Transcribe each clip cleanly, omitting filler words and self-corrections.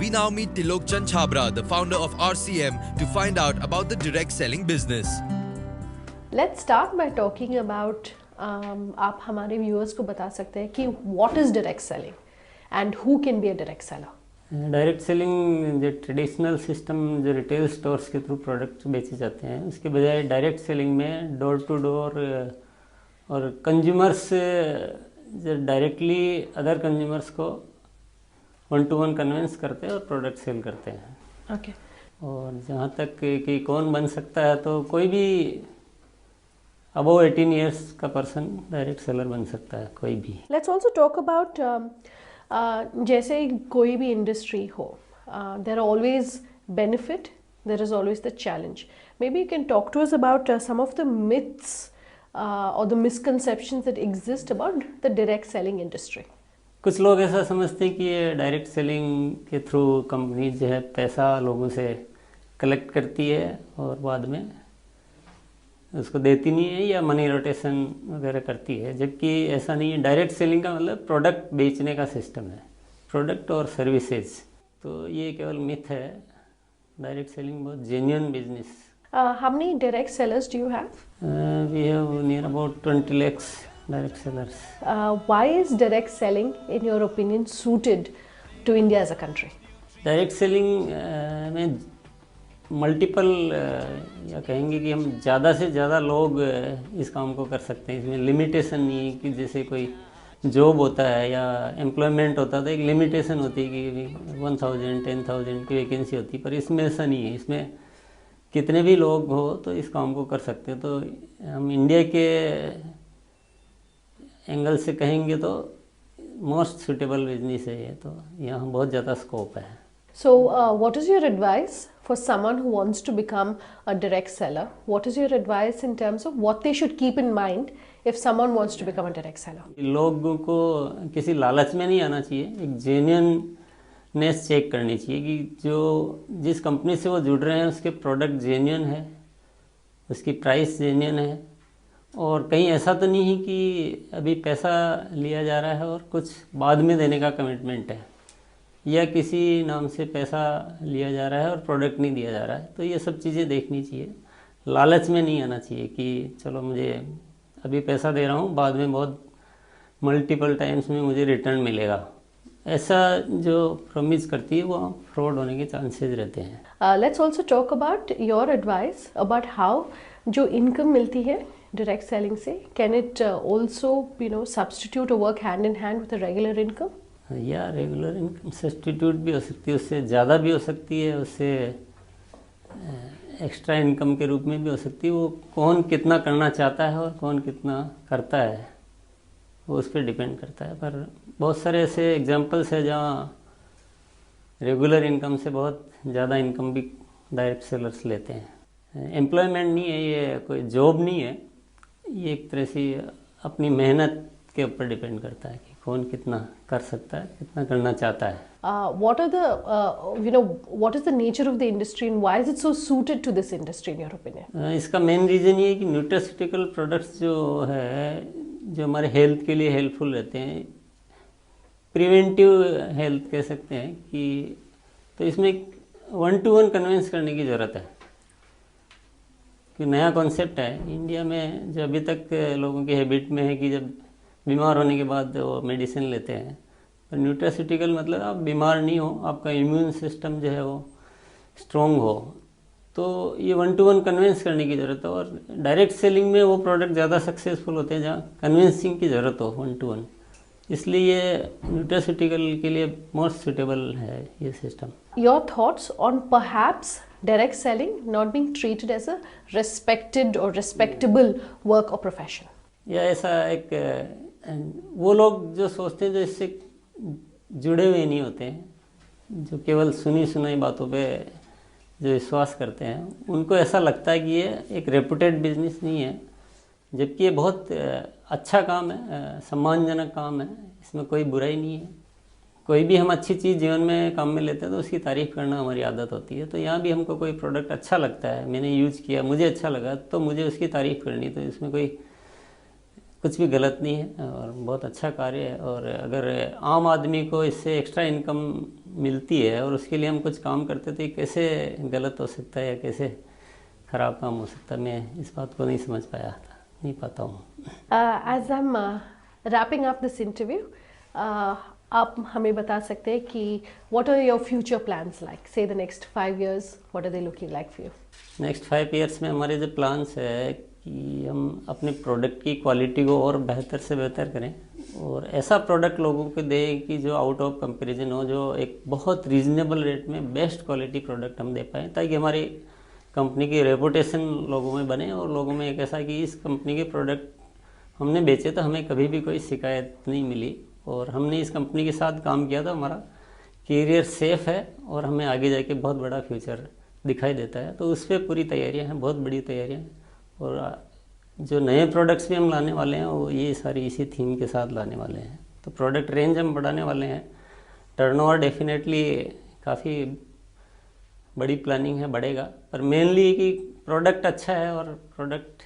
we now meet Tilok Chand Chhabra, the founder of RCM, to find out about the direct selling business. Let's start by talking about आप हमारे viewers को बता सकते हैं कि what is direct selling and who can be a direct seller? Direct selling जो traditional system जो retail stores के थ्रू प्रोडक्ट बेचे जाते हैं, उसके बजाय डायरेक्ट सेलिंग में डोर टू डोर और कंज्यूमर्स जो डायरेक्टली अदर कंज्यूमर्स को वन टू वन कन्विंस करते हैं और प्रोडक्ट सेल करते हैं. Okay. और जहाँ तक कि कौन बन सकता है, तो कोई भी अबव 18 ईयर्स का पर्सन डायरेक्ट सेलर बन सकता है, कोई भी. Let's also talk about जैसे कोई भी इंडस्ट्री हो, there are always benefit, there is always the challenge. Maybe you can talk to us about some of the myths or the misconceptions that exist about the direct selling industry. कुछ लोग ऐसा समझते हैं कि ये direct selling के through company जो है पैसा लोगों से कलेक्ट करती है और बाद में उसको देती नहीं है या मनी रोटेशन वगैरह करती है, जबकि ऐसा नहीं है. डायरेक्ट सेलिंग का मतलब प्रोडक्ट बेचने का सिस्टम है, प्रोडक्ट और सर्विसेज. तो ये केवल मिथ है. डायरेक्ट सेलिंग बहुत genuine business. How many direct sellers do you have? We have near about 20 lakhs direct sellers. Why is direct selling, in your opinion, suited to India as a country? Direct selling में multiple या कहेंगे कि हम ज़्यादा से ज़्यादा लोग इस काम को कर सकते हैं. इसमें लिमिटेशन नहीं है कि जैसे कोई जॉब होता है या एम्प्लॉयमेंट होता है तो एक लिमिटेशन होती है कि 1000 10,000 की वैकेंसी होती है, पर इसमें ऐसा नहीं है. इसमें कितने भी लोग हो तो इस काम को कर सकते हैं. तो हम इंडिया के एंगल से कहेंगे तो मोस्ट सुटेबल बिजनेस है ये. तो यहाँ बहुत ज़्यादा स्कोप है. So, what is your advice for someone who wants to become a direct seller? What is your advice in terms of what they should keep in mind if someone wants to become a direct seller? लोगों को किसी लालच में नहीं आना चाहिए. एक genuineness check करनी चाहिए कि जो जिस कंपनी से वो जुड़ रहे हैं उसके प्रोडक्ट जेन्युइन है, उसकी प्राइस जेन्युइन है, और कहीं ऐसा तो नहीं है कि अभी पैसा लिया जा रहा है और कुछ बाद में देने का कमिटमेंट है, या किसी नाम से पैसा लिया जा रहा है और प्रोडक्ट नहीं दिया जा रहा है. तो ये सब चीज़ें देखनी चाहिए. लालच में नहीं आना चाहिए कि चलो मुझे अभी पैसा दे रहा हूँ, बाद में बहुत मल्टीपल टाइम्स में मुझे रिटर्न मिलेगा. ऐसा जो प्रॉमिस करती है वो फ्रॉड होने के चांसेस रहते हैं. Let's also talk about your advice about how जो इनकम मिलती है direct selling से, can it also substitute or work hand in hand with a regular income? या रेगुलर इनकम सब्सटीट्यूट भी हो सकती है, उससे ज़्यादा भी हो सकती है, उससे एक्स्ट्रा इनकम के रूप में भी हो सकती है. वो कौन कितना करना चाहता है और कौन कितना करता है वो उस पर डिपेंड करता है. पर बहुत सारे ऐसे एग्जांपल्स है जहाँ रेगुलर इनकम से बहुत ज़्यादा इनकम भी डायरेक्ट सेलर्स लेते हैं. एम्प्लॉयमेंट नहीं है, ये कोई जॉब नहीं है, ये एक तरह से अपनी मेहनत के ऊपर डिपेंड करता है कि कौन कितना कर सकता है, कितना करना चाहता है. What are the what is the nature of the industry and why is it so suited to this industry in your opinion? इसका मेन रीज़न ये है कि न्यूट्रास्यूटिकल प्रोडक्ट्स जो है जो हमारे हेल्थ के लिए हेल्पफुल रहते हैं, प्रिवेंटिव हेल्थ कह सकते हैं कि, तो इसमें वन टू वन कन्विंस करने की ज़रूरत है. कि नया कॉन्सेप्ट है इंडिया में, जो अभी तक लोगों की हैबिट में है कि जब बीमार होने के बाद वो मेडिसिन लेते हैं. पर न्यूट्रास्यूटिकल मतलब आप बीमार नहीं हो, आपका इम्यून सिस्टम जो है वो स्ट्रॉन्ग हो, तो ये वन टू वन कन्विंस करने की ज़रूरत है. और डायरेक्ट सेलिंग में वो प्रोडक्ट ज़्यादा सक्सेसफुल होते हैं जहाँ कन्विंसिंग की ज़रूरत हो वन टू वन. इसलिए ये न्यूट्रास्यूटिकल के लिए मोस्ट सुटेबल है ये system. Your thoughts on perhaps direct selling not being treated as a respected or respectable work or profession? या ऐसा एक वो लोग जो सोचते हैं, जो इससे जुड़े हुए नहीं होते हैं, जो केवल सुनी सुनाई बातों पे जो विश्वास करते हैं, उनको ऐसा लगता है कि ये एक रेपुटेड बिजनेस नहीं है, जबकि ये बहुत अच्छा काम है, सम्मानजनक काम है. इसमें कोई बुराई नहीं है. कोई भी हम अच्छी चीज़ जीवन में काम में लेते हैं तो उसकी तारीफ़ करना हमारी आदत होती है. तो यहाँ भी हमको कोई प्रोडक्ट अच्छा लगता है, मैंने यूज़ किया, मुझे अच्छा लगा, तो मुझे उसकी तारीफ़ करनी. तो इसमें कोई कुछ भी गलत नहीं है और बहुत अच्छा कार्य है। और अगर आम आदमी को इससे एक्स्ट्रा इनकम मिलती है और उसके लिए हम कुछ काम करते तो ये कैसे गलत हो सकता है या कैसे ख़राब काम हो सकता है, मैं इस बात को नहीं समझ पाया था, नहीं पाता हूँ। As I am wrapping up this interview, आप हमें बता सकते हैं कि what are your future plans like, say the next 5 years, what are they looking like for you? Next 5 years में हमारे जो प्लान्स है कि हम अपने प्रोडक्ट की क्वालिटी को और बेहतर से बेहतर करें और ऐसा प्रोडक्ट लोगों को दें कि जो आउट ऑफ कंपैरिजन हो, जो एक बहुत रीजनेबल रेट में बेस्ट क्वालिटी प्रोडक्ट हम दे पाएँ, ताकि हमारी कंपनी की रेपुटेशन लोगों में बने और लोगों में एक ऐसा कि इस कंपनी के प्रोडक्ट हमने बेचे तो हमें कभी भी कोई शिकायत नहीं मिली और हमने इस कंपनी के साथ काम किया तो हमारा करियर सेफ है और हमें आगे जाके बहुत बड़ा फ्यूचर दिखाई देता है। तो उस पर पूरी तैयारियां हैं, बहुत बड़ी तैयारियां हैं और जो नए प्रोडक्ट्स भी हम लाने वाले हैं वो ये सारी इसी थीम के साथ लाने वाले हैं। तो प्रोडक्ट रेंज हम बढ़ाने वाले हैं, टर्नओवर डेफिनेटली काफ़ी बड़ी प्लानिंग है, बढ़ेगा, पर मेनली कि प्रोडक्ट अच्छा है और प्रोडक्ट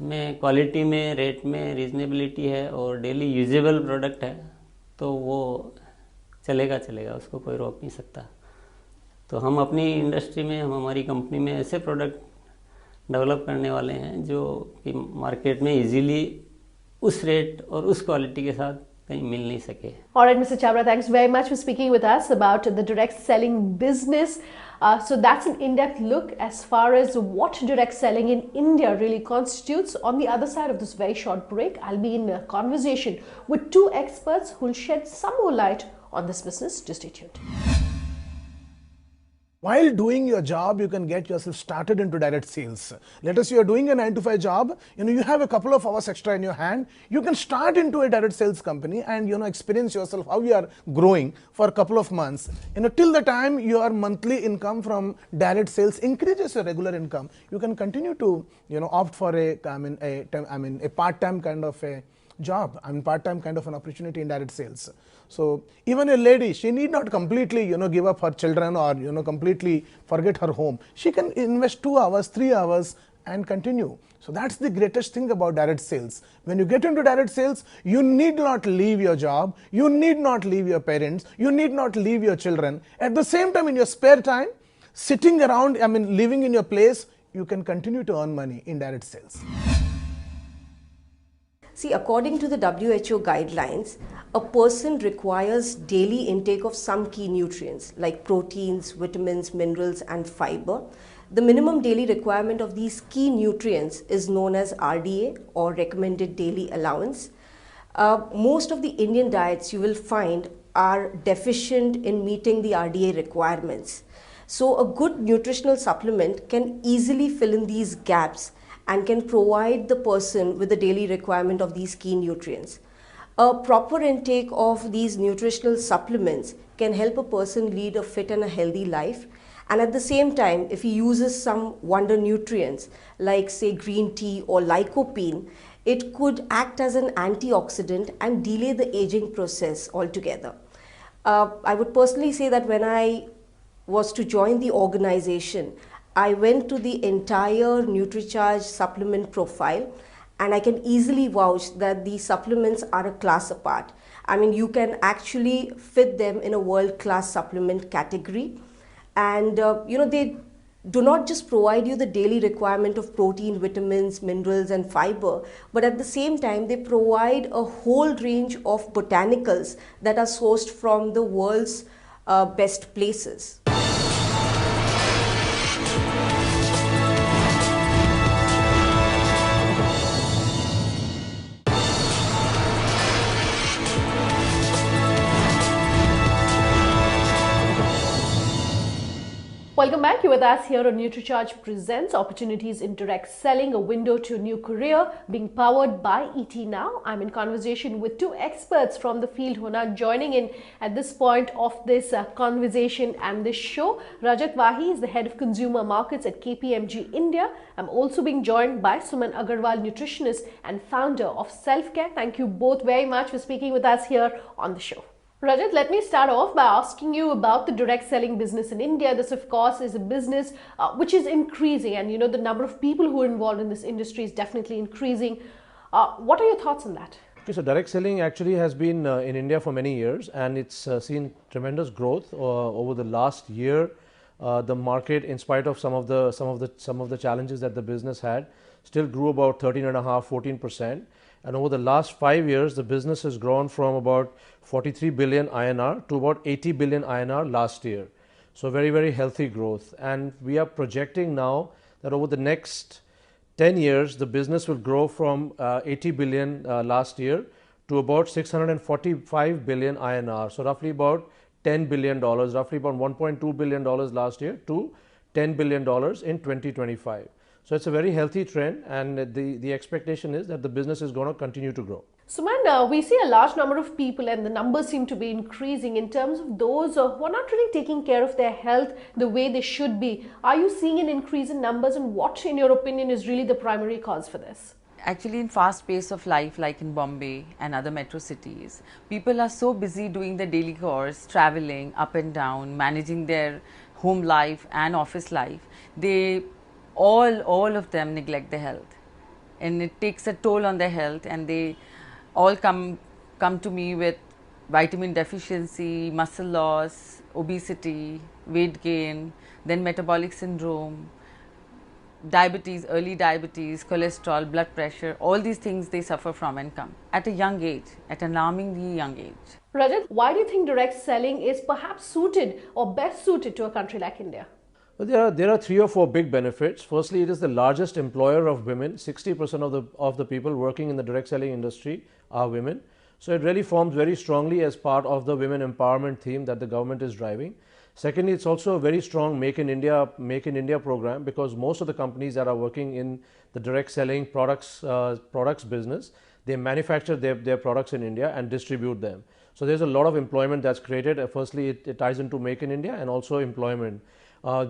में क्वालिटी में, रेट में रीजनेबिलिटी है और डेली यूजेबल प्रोडक्ट है तो वो चलेगा, उसको कोई रोक नहीं सकता। तो हम अपनी इंडस्ट्री में, हम हमारी कंपनी में ऐसे प्रोडक्ट डेवलप करने वाले हैं जो कि मार्केट में इजीली उस रेट और उस क्वालिटी के साथ कहीं मिल नहीं सके। All right, Mr. Chabra, thanks very much for speaking with us about the direct selling business. So that's an in-depth look as far as what direct selling in India really constitutes. On the other side of this very short break, I'll be in a conversation with 2 experts who will shed some more light on this business. Just stay tuned. While doing your job, you can get yourself started into direct sales. Let us say you're doing a 9 to 5 job, you have a couple of hours extra in your hand, you can start into a direct sales company and experience yourself how you are growing for a couple of months. Till the time your monthly income from direct sales increases your regular income, you can continue to opt for a part-time kind of a job, part-time kind of an opportunity in direct sales. So even a lady, she need not completely give up her children or completely forget her home. She can invest 2 hours, 3 hours and continue. So that's the greatest thing about direct sales. When you get into direct sales, you need not leave your job, you need not leave your parents, you need not leave your children. At the same time, in your spare time, sitting around, living in your place, you can continue to earn money in direct sales. See, according to the WHO guidelines, a person requires daily intake of some key nutrients like proteins, vitamins, minerals and fiber. The minimum daily requirement of these key nutrients is known as RDA or recommended daily allowance. Most of the Indian diets you will find are deficient in meeting the RDA requirements. So a good nutritional supplement can easily fill in these gaps and can provide the person with the daily requirement of these key nutrients. A proper intake of these nutritional supplements can help a person lead a fit and a healthy life. And at the same time, if he uses some wonder nutrients like say green tea or lycopene, it could act as an antioxidant and delay the aging process altogether. I would personally say that when I was to join the organization, I went to the entire NutriCharge supplement profile and I can easily vouch that the supplements are a class apart. I mean, you can actually fit them in a world-class supplement category. And they do not just provide you the daily requirement of protein, vitamins, minerals and fiber, but at the same time they provide a whole range of botanicals that are sourced from the world's best places. Welcome back. You're with us here on NutriCharge Presents Opportunities in Direct Selling, a window to a new career, being powered by ET Now. I'm in conversation with 2 experts from the field who are now joining in at this point of this conversation and this show. Rajat Wahi is the head of consumer markets at KPMG India. I'm also being joined by Suman Agarwal, nutritionist and founder of Self-Care. Thank you both very much for speaking with us here on the show. Rajat, let me start off by asking you about the direct selling business in India. This, of course, is a business which is increasing, and the number of people who are involved in this industry is definitely increasing. What are your thoughts on that? Okay, so direct selling actually has been in India for many years, and it's seen tremendous growth over the last year. The market, in spite of some of the challenges that the business had, still grew about 13.5%, 14%. And over the last 5 years, the business has grown from about 43 billion INR to about 80 billion INR last year. So very, very healthy growth. And we are projecting now that over the next 10 years, the business will grow from 80 billion last year to about 645 billion INR. So roughly about $10 billion, roughly about $1.2 billion last year to $10 billion in 2025. So it's a very healthy trend, and the expectation is that the business is going to continue to grow. Suman, we see a large number of people, and the numbers seem to be increasing in terms of those who are not really taking care of their health the way they should be. Are you seeing an increase in numbers, and what, in your opinion, is really the primary cause for this? Actually, in fast pace of life, like in Bombay and other metro cities, people are so busy doing their daily chores, traveling up and down, managing their home life and office life. They all of them neglect their health, and it takes a toll on their health, and they all come to me with vitamin deficiency, muscle loss, obesity, weight gain, then metabolic syndrome, diabetes, early diabetes, cholesterol, blood pressure. All these things they suffer from and come at a young age, at an alarmingly young age. Rajat, why do you think direct selling is perhaps suited or best suited to a country like India? Well, there are 3 or 4 big benefits. Firstly, it is the largest employer of women. 60% of the people working in the direct selling industry are women. So it really forms very strongly as part of the women empowerment theme that the government is driving. Secondly, it's also a very strong Make in India program, because most of the companies that are working in the direct selling products business, they manufacture their products in India and distribute them. So there's a lot of employment that's created. Firstly, it ties into Make in India and also employment.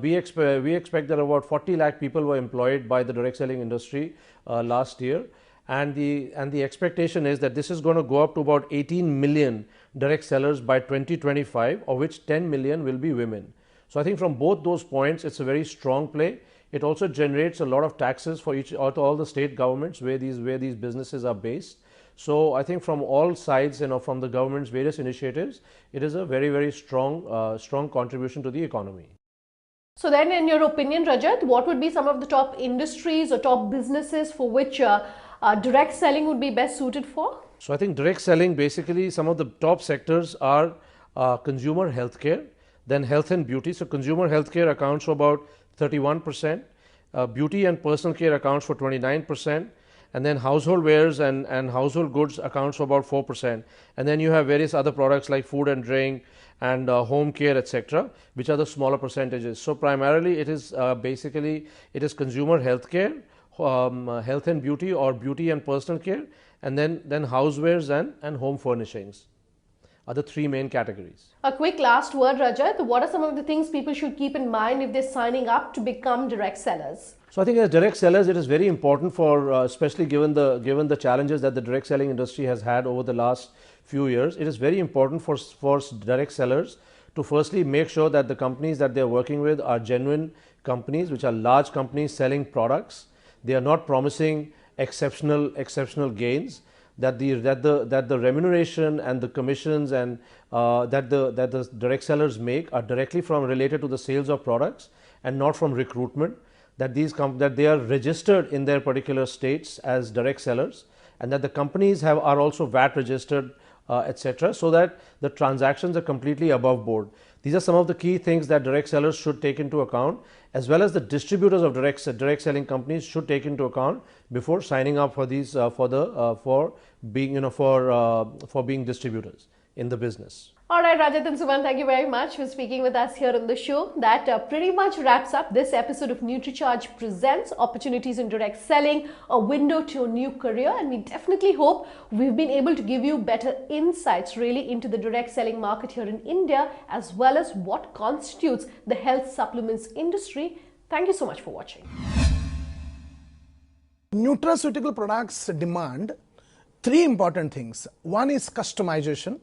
We expect that about 40 lakh people were employed by the direct selling industry last year, and the expectation is that this is going to go up to about 18 million direct sellers by 2025, of which 10 million will be women. So I think from both those points, it's a very strong play. It also generates a lot of taxes for all the state governments where these businesses are based. So I think from all sides, from the government's various initiatives, it is a very, very strong contribution to the economy. So then, in your opinion, Rajat, what would be some of the top industries or top businesses for which direct selling would be best suited for? So I think direct selling, basically some of the top sectors are consumer healthcare, then health and beauty. So consumer healthcare accounts for about 31%, beauty and personal care accounts for 29%, and then household wares and household goods accounts for about 4%. And then you have various other products like food and drink and home care, etc., which are the smaller percentages. So primarily it is consumer healthcare, health and beauty, or beauty and personal care, and then housewares and home furnishings are the 3 main categories. A quick last word, Rajat. What are some of the things people should keep in mind if they're signing up to become direct sellers? So I think as direct sellers, it is very important for, especially given the challenges that the direct selling industry has had over the last few years, it is very important for direct sellers to firstly make sure that the companies that they are working with are genuine companies, which are large companies selling products. They are not promising exceptional gains. That the remuneration and the commissions and that the direct sellers make are directly related to the sales of products and not from recruitment. That they are registered in their particular states as direct sellers, and that the companies are also VAT registered, etc., so that the transactions are completely above board. These are some of the key things that direct sellers should take into account, as well as the distributors of direct selling companies should take into account before signing up for these for being distributors in the business. All right, Rajat and Suman, thank you very much for speaking with us here on the show. That pretty much wraps up this episode of NutriCharge Presents Opportunities in Direct Selling, a window to a new career. And we definitely hope we've been able to give you better insights really into the direct selling market here in India, as well as what constitutes the health supplements industry. Thank you so much for watching. Nutraceutical products demand 3 important things. One is customization.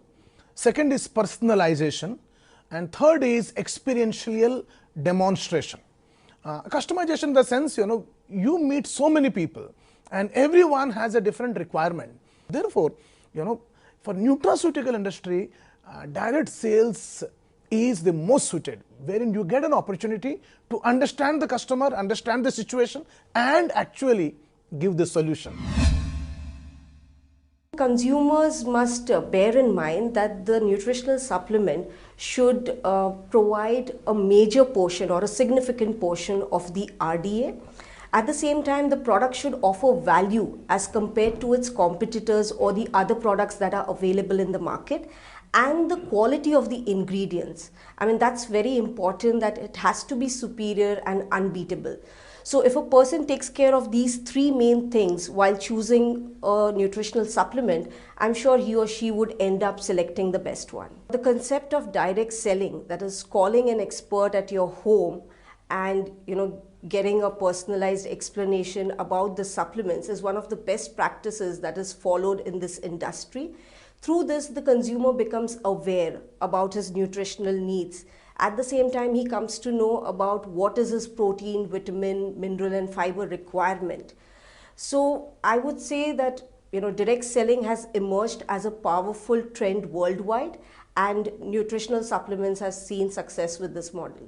Second is personalization, and third is experiential demonstration. Customization in the sense, you meet so many people. and everyone has a different requirement. Therefore, for nutraceutical industry, direct sales is the most suited, wherein you get an opportunity to understand the customer, understand the situation, and actually give the solution. Consumers must bear in mind that the nutritional supplement should provide a major portion or a significant portion of the RDA. At the same time, the product should offer value as compared to its competitors or the other products that are available in the market, and the quality of the ingredients. I mean, that's very important, that it has to be superior and unbeatable. So if a person takes care of these three main things while choosing a nutritional supplement, I'm sure he or she would end up selecting the best one. The concept of direct selling, that is calling an expert at your home and getting a personalized explanation about the supplements, is one of the best practices that is followed in this industry. Through this, the consumer becomes aware about his nutritional needs. At the same time, he comes to know about what is his protein, vitamin, mineral and fiber requirement. So I would say that direct selling has emerged as a powerful trend worldwide, and nutritional supplements has seen success with this model.